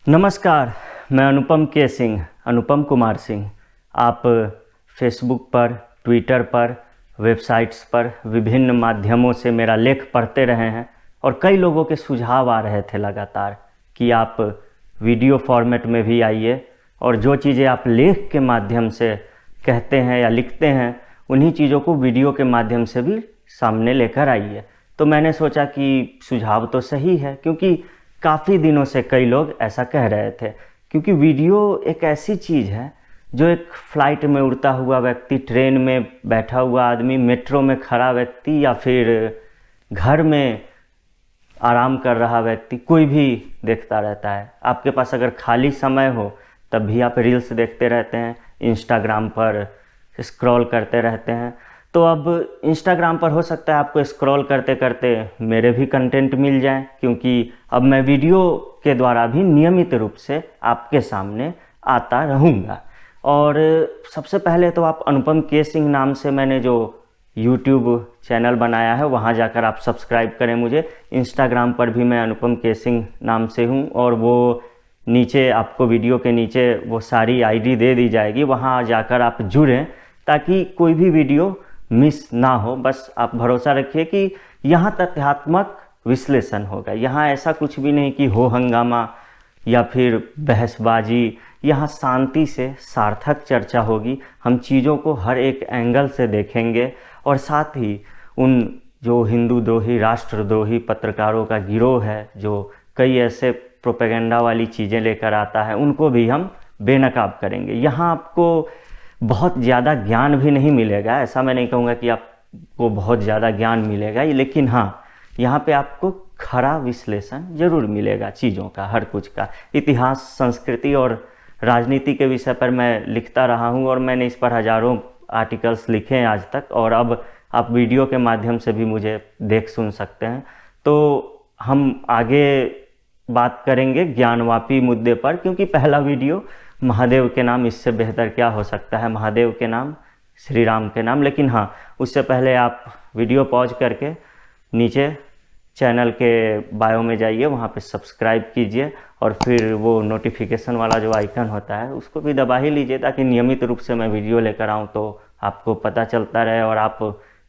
नमस्कार, मैं अनुपम कुमार सिंह। आप फेसबुक पर, ट्विटर पर, वेबसाइट्स पर विभिन्न माध्यमों से मेरा लेख पढ़ते रहे हैं और कई लोगों के सुझाव आ रहे थे लगातार कि आप वीडियो फॉर्मेट में भी आइए और जो चीज़ें आप लेख के माध्यम से कहते हैं या लिखते हैं उन्हीं चीज़ों को वीडियो के माध्यम से भी सामने लेकर आइए। तो मैंने सोचा कि सुझाव तो सही है, क्योंकि काफ़ी दिनों से कई लोग ऐसा कह रहे थे। क्योंकि वीडियो एक ऐसी चीज़ है जो एक फ़्लाइट में उड़ता हुआ व्यक्ति, ट्रेन में बैठा हुआ आदमी, मेट्रो में खड़ा व्यक्ति या फिर घर में आराम कर रहा व्यक्ति, कोई भी देखता रहता है। आपके पास अगर खाली समय हो तब भी आप रील्स देखते रहते हैं, इंस्टाग्राम पर स्क्रॉल करते रहते हैं। तो अब इंस्टाग्राम पर हो सकता है आपको स्क्रॉल करते करते मेरे भी कंटेंट मिल जाएं, क्योंकि अब मैं वीडियो के द्वारा भी नियमित रूप से आपके सामने आता रहूँगा। और सबसे पहले तो आप अनुपम के सिंह नाम से मैंने जो यूट्यूब चैनल बनाया है वहाँ जाकर आप सब्सक्राइब करें मुझे। इंस्टाग्राम पर भी मैं अनुपम के सिंह नाम से हूँ और वो नीचे आपको वीडियो के नीचे वो सारी आईडी दे दी जाएगी, वहाँ जाकर आप जुड़ें ताकि कोई भी वीडियो मिस ना हो। बस आप भरोसा रखिए कि यहाँ तथ्यात्मक विश्लेषण होगा, यहाँ ऐसा कुछ भी नहीं कि हो हंगामा या फिर बहसबाजी। यहाँ शांति से सार्थक चर्चा होगी। हम चीज़ों को हर एक एंगल से देखेंगे और साथ ही उन जो हिंदूद्रोही, राष्ट्रद्रोही पत्रकारों का गिरोह है जो कई ऐसे प्रोपेगेंडा वाली चीज़ें लेकर आता है, उनको भी हम बेनकाब करेंगे। यहाँ आपको बहुत ज़्यादा ज्ञान भी नहीं मिलेगा, ऐसा मैं नहीं कहूँगा कि आपको बहुत ज़्यादा ज्ञान मिलेगा, लेकिन हाँ, यहाँ पे आपको खरा विश्लेषण ज़रूर मिलेगा चीज़ों का, हर कुछ का। इतिहास, संस्कृति और राजनीति के विषय पर मैं लिखता रहा हूँ और मैंने इस पर हज़ारों आर्टिकल्स लिखे हैं आज तक, और अब आप वीडियो के माध्यम से भी मुझे देख सुन सकते हैं। तो हम आगे बात करेंगे ज्ञानवापी मुद्दे पर, क्योंकि पहला वीडियो महादेव के नाम, इससे बेहतर क्या हो सकता है, महादेव के नाम, श्री राम के नाम। लेकिन हाँ, उससे पहले आप वीडियो पॉज करके नीचे चैनल के बायो में जाइए, वहाँ पे सब्सक्राइब कीजिए और फिर वो नोटिफिकेशन वाला जो आइकन होता है उसको भी दबा ही लीजिए, ताकि नियमित रूप से मैं वीडियो लेकर आऊँ तो आपको पता चलता रहे और आप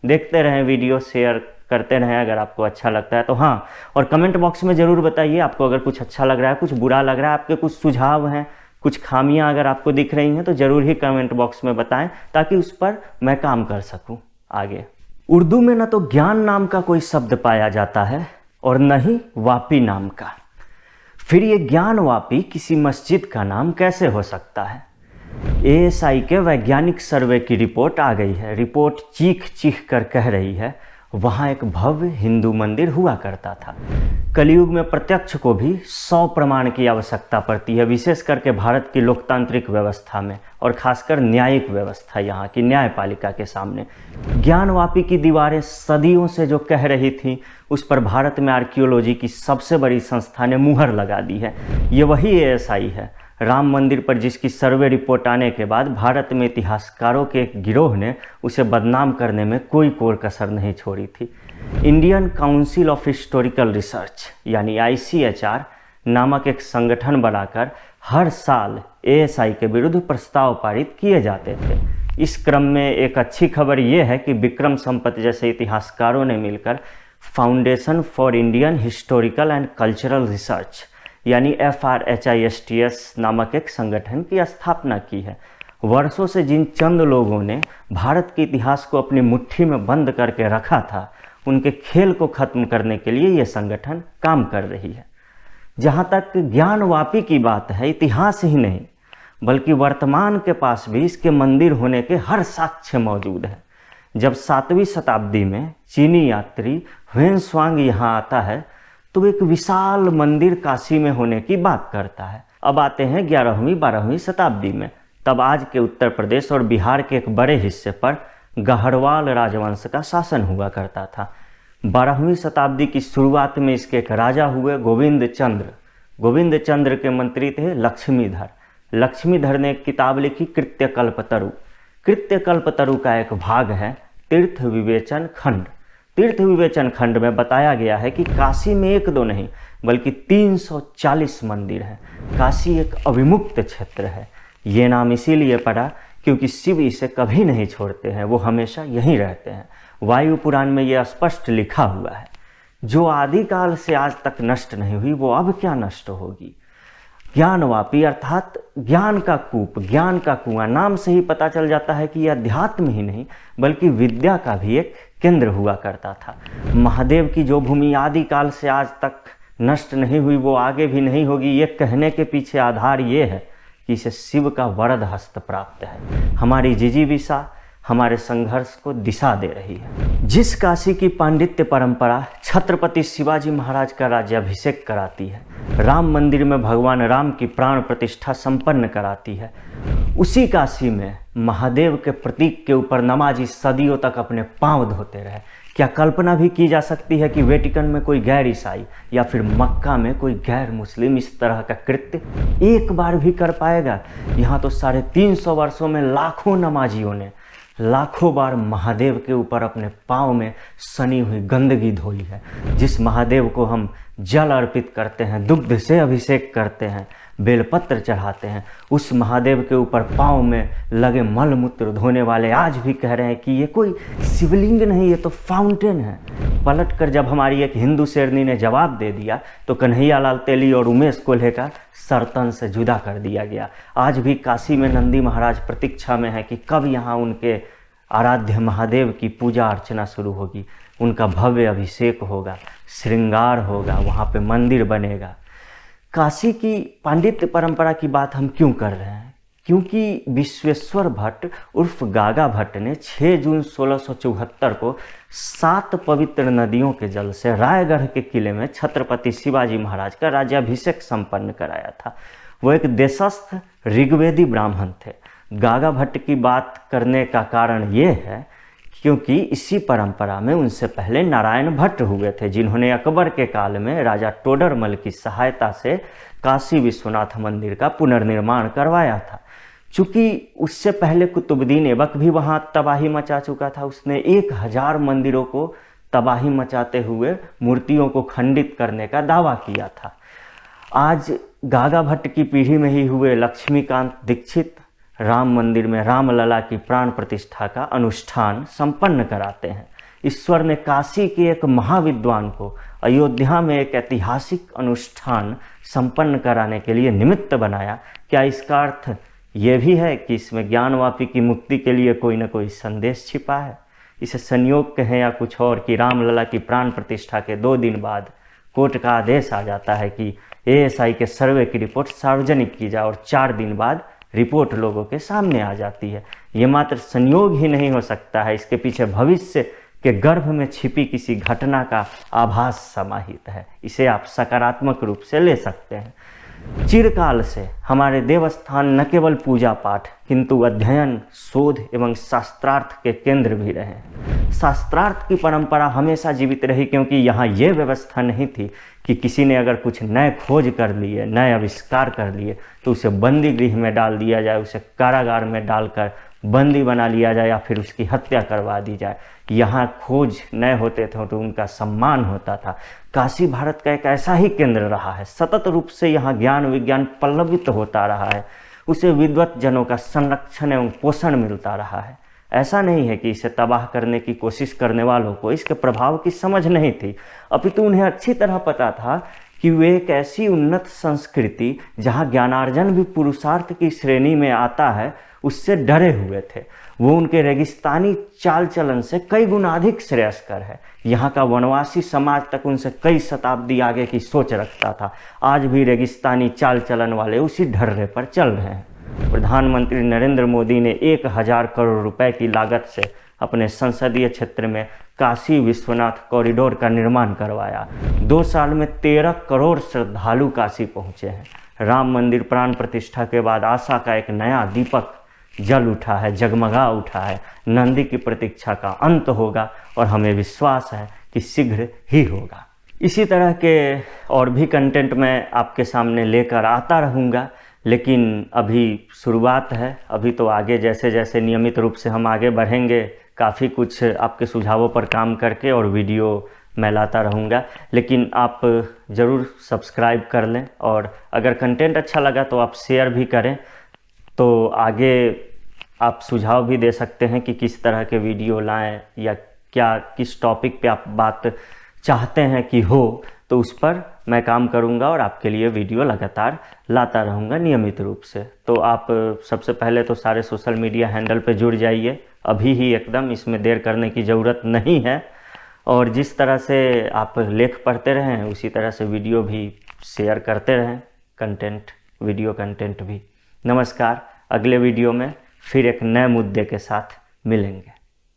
देखते रहें वीडियो, शेयर करते रहें अगर आपको अच्छा लगता है तो। हाँ, और कमेंट बॉक्स में ज़रूर बताइए आपको अगर कुछ अच्छा लग रहा है, कुछ बुरा लग रहा है, आपके कुछ सुझाव हैं, कुछ खामियां अगर आपको दिख रही हैं तो ज़रूर ही कमेंट बॉक्स में बताएं, ताकि उस पर मैं काम कर सकूं आगे। उर्दू में न तो ज्ञान नाम का कोई शब्द पाया जाता है और न ही वापी नाम का। फिर ये ज्ञान वापी किसी मस्जिद का नाम कैसे हो सकता है? एएसआई के वैज्ञानिक सर्वे की रिपोर्ट आ गई है। रिपोर्ट चीख चीख कर कह रही है वहाँ एक भव्य हिंदू मंदिर हुआ करता था। कलयुग में प्रत्यक्ष को भी 100 प्रमाण की आवश्यकता पड़ती है, विशेष करके भारत की लोकतांत्रिक व्यवस्था में और खासकर न्यायिक व्यवस्था, यहाँ की न्यायपालिका के सामने। ज्ञानवापी की दीवारें सदियों से जो कह रही थी, उस पर भारत में आर्कियोलॉजी की सबसे बड़ी संस्था ने मुहर लगा दी है। ये वही एएसआई है राम मंदिर पर जिसकी सर्वे रिपोर्ट आने के बाद भारत में इतिहासकारों के एक गिरोह ने उसे बदनाम करने में कोई कोर कसर नहीं छोड़ी थी। Indian council of historical research यानी ICHR नामक एक संगठन बनाकर हर साल एएसआई के विरुद्ध प्रस्ताव पारित किए जाते थे। इस क्रम में एक अच्छी खबर ये है कि विक्रम संपत जैसे इतिहासकारों ने मिलकर foundation for Indian historical and cultural research यानी FRHISTS नामक एक संगठन की स्थापना की है। वर्षों से जिन चंद लोगों ने भारत के इतिहास को अपनी मुट्ठी में बंद करके रखा था, उनके खेल को खत्म करने के लिए ये संगठन काम कर रही है। जहाँ तक ज्ञानवापी की बात है, इतिहास ही नहीं बल्कि वर्तमान के पास भी इसके मंदिर होने के हर साक्ष्य मौजूद है। जब 7वीं शताब्दी में चीनी यात्री ह्वेनसांग यहाँ आता है तो एक विशाल मंदिर काशी में होने की बात करता है। अब आते हैं 11वीं-12वीं शताब्दी में। तब आज के उत्तर प्रदेश और बिहार के एक बड़े हिस्से पर गहरवाल राजवंश का शासन हुआ करता था। 12वीं शताब्दी की शुरुआत में इसके एक राजा हुए गोविंद चंद्र के मंत्री थे लक्ष्मीधर। लक्ष्मीधर ने एक किताब लिखी कृत्यकल्पतरु। कृत्यकल्पतरु का एक भाग है तीर्थ विवेचन खंड। तीर्थ विवेचन खंड में बताया गया है कि काशी में एक दो नहीं बल्कि 340 मंदिर हैं। काशी एक अविमुक्त क्षेत्र है। ये नाम इसीलिए पड़ा क्योंकि शिव इसे कभी नहीं छोड़ते हैं, वो हमेशा यहीं रहते हैं। वायु पुराण में यह स्पष्ट लिखा हुआ है, जो आदिकाल से आज तक नष्ट नहीं हुई वो अब क्या नष्ट होगी। ज्ञानवापी अर्थात ज्ञान का कूप, ज्ञान का कुआं, नाम से ही पता चल जाता है कि यह अध्यात्म ही नहीं बल्कि विद्या का भी एक केंद्र हुआ करता था। महादेव की जो भूमि आदिकाल से आज तक नष्ट नहीं हुई वो आगे भी नहीं होगी, ये कहने के पीछे आधार ये है कि इसे शिव का वरद हस्त प्राप्त है। हमारी जिजीविषा हमारे संघर्ष को दिशा दे रही है। जिस काशी की पांडित्य परंपरा छत्रपति शिवाजी महाराज का राज्याभिषेक कराती है, राम मंदिर में भगवान राम की प्राण प्रतिष्ठा संपन्न कराती है, उसी काशी में महादेव के प्रतीक के ऊपर नमाजी सदियों तक अपने पांव धोते रहे। क्या कल्पना भी की जा सकती है कि वेटिकन में कोई गैर ईसाई या फिर मक्का में कोई गैर मुस्लिम इस तरह का कृत्य एक बार भी कर पाएगा? यहाँ तो 350 वर्षों में लाखों नमाजियों ने लाखों बार महादेव के ऊपर अपने पाँव में सनी हुई गंदगी धोई है। जिस महादेव को हम जल अर्पित करते हैं, दुग्ध से अभिषेक करते हैं, बेलपत्र चढ़ाते हैं, उस महादेव के ऊपर पाँव में लगे मल मूत्र धोने वाले आज भी कह रहे हैं कि ये कोई शिवलिंग नहीं, ये तो फाउंटेन है। पलटकर जब हमारी एक हिंदू शेरनी ने जवाब दे दिया तो कन्हैयालाल तेली और उमेश कोल्हे का सर्तन से जुदा कर दिया गया। आज भी काशी में नंदी महाराज प्रतीक्षा में है कि कब यहाँ उनके आराध्य महादेव की पूजा अर्चना शुरू होगी, उनका भव्य अभिषेक होगा, श्रृंगार होगा, वहाँ पे मंदिर बनेगा। काशी की पांडित्य परंपरा की बात हम क्यों कर रहे हैं? क्योंकि विश्वेश्वर भट्ट उर्फ गागा भट्ट ने 6 जून 1674 को 7 पवित्र नदियों के जल से रायगढ़ के किले में छत्रपति शिवाजी महाराज का राज्याभिषेक संपन्न कराया था। वो एक देशस्थ ऋग्वेदी ब्राह्मण थे। गागा भट्ट की बात करने का कारण ये है क्योंकि इसी परंपरा में उनसे पहले नारायण भट्ट हुए थे, जिन्होंने अकबर के काल में राजा टोडरमल की सहायता से काशी विश्वनाथ मंदिर का पुनर्निर्माण करवाया था। चूँकि उससे पहले कुतुबुद्दीन ऐबक भी वहाँ तबाही मचा चुका था। उसने 1000 मंदिरों को तबाही मचाते हुए मूर्तियों को खंडित करने का दावा किया था। आज गागा भट्ट की पीढ़ी में ही हुए लक्ष्मीकांत दीक्षित राम मंदिर में रामलला की प्राण प्रतिष्ठा का अनुष्ठान संपन्न कराते हैं। ईश्वर ने काशी के एक महाविद्वान को अयोध्या में एक ऐतिहासिक अनुष्ठान संपन्न कराने के लिए निमित्त बनाया। क्या इसका अर्थ ये भी है कि इसमें ज्ञानवापी की मुक्ति के लिए कोई न कोई संदेश छिपा है? इसे संयोग कहें या कुछ और कि रामलला की प्राण प्रतिष्ठा के 2 दिन बाद कोर्ट का आदेश आ जाता है कि एएसआई के सर्वे की रिपोर्ट सार्वजनिक की जाए और 4 दिन बाद रिपोर्ट लोगों के सामने आ जाती है। ये मात्र संयोग ही नहीं हो सकता है, इसके पीछे भविष्य के गर्भ में छिपी किसी घटना का आभास समाहित है। इसे आप सकारात्मक रूप से ले सकते हैं। चिरकाल से हमारे देवस्थान न केवल पूजा पाठ किंतु अध्ययन, शोध एवं शास्त्रार्थ के केंद्र भी रहे हैं। शास्त्रार्थ की परंपरा हमेशा जीवित रही क्योंकि यहाँ ये व्यवस्था नहीं थी कि किसी ने अगर कुछ नए खोज कर लिए, नए आविष्कार कर लिए तो उसे बंदी गृह में डाल दिया जाए, उसे कारागार में डालकर बंदी बना लिया जाए या फिर उसकी हत्या करवा दी जाए। यहाँ खोज नए होते थे तो उनका सम्मान होता था। काशी भारत का एक ऐसा ही केंद्र रहा है, सतत रूप से यहाँ ज्ञान विज्ञान पल्लवित होता रहा है, उसे विद्वत जनों का संरक्षण एवं पोषण मिलता रहा है। ऐसा नहीं है कि इसे तबाह करने की कोशिश करने वालों को इसके प्रभाव की समझ नहीं थी, अपितु उन्हें अच्छी तरह पता था कि वे एक ऐसी उन्नत संस्कृति जहाँ ज्ञानार्जन भी पुरुषार्थ की श्रेणी में आता है उससे डरे हुए थे। वो उनके रेगिस्तानी चाल चलन से कई गुना अधिक श्रेयस्कर है। यहाँ का वनवासी समाज तक उनसे कई शताब्दी आगे की सोच रखता था। आज भी रेगिस्तानी चाल चलन वाले उसी ढर्रे पर चल रहे हैं। प्रधानमंत्री नरेंद्र मोदी ने 1000 करोड़ रुपए की लागत से अपने संसदीय क्षेत्र में काशी विश्वनाथ कॉरिडोर का निर्माण करवाया। 2 साल में 13 करोड़ श्रद्धालु काशी पहुँचे हैं। राम मंदिर प्राण प्रतिष्ठा के बाद आशा का एक नया दीपक जल उठा है, जगमगा उठा है। नंदी की प्रतीक्षा का अंत होगा और हमें विश्वास है कि शीघ्र ही होगा। इसी तरह के और भी कंटेंट मैं आपके सामने लेकर आता रहूँगा, लेकिन अभी शुरुआत है। अभी तो आगे जैसे जैसे नियमित रूप से हम आगे बढ़ेंगे काफ़ी कुछ आपके सुझावों पर काम करके और वीडियो मैं लाता रहूँगा। लेकिन आप ज़रूर सब्सक्राइब कर लें, और अगर कंटेंट अच्छा लगा तो आप शेयर भी करें। तो आगे आप सुझाव भी दे सकते हैं कि किस तरह के वीडियो लाएं, या क्या किस टॉपिक पे आप बात चाहते हैं कि हो, तो उस पर मैं काम करूंगा और आपके लिए वीडियो लगातार लाता रहूंगा नियमित रूप से। तो आप सबसे पहले तो सारे सोशल मीडिया हैंडल पे जुड़ जाइए अभी ही एकदम, इसमें देर करने की ज़रूरत नहीं है। और जिस तरह से आप लेख पढ़ते रहें उसी तरह से वीडियो भी शेयर करते रहें, कंटेंट, वीडियो कंटेंट भी। नमस्कार, अगले वीडियो में फिर एक नए मुद्दे के साथ मिलेंगे।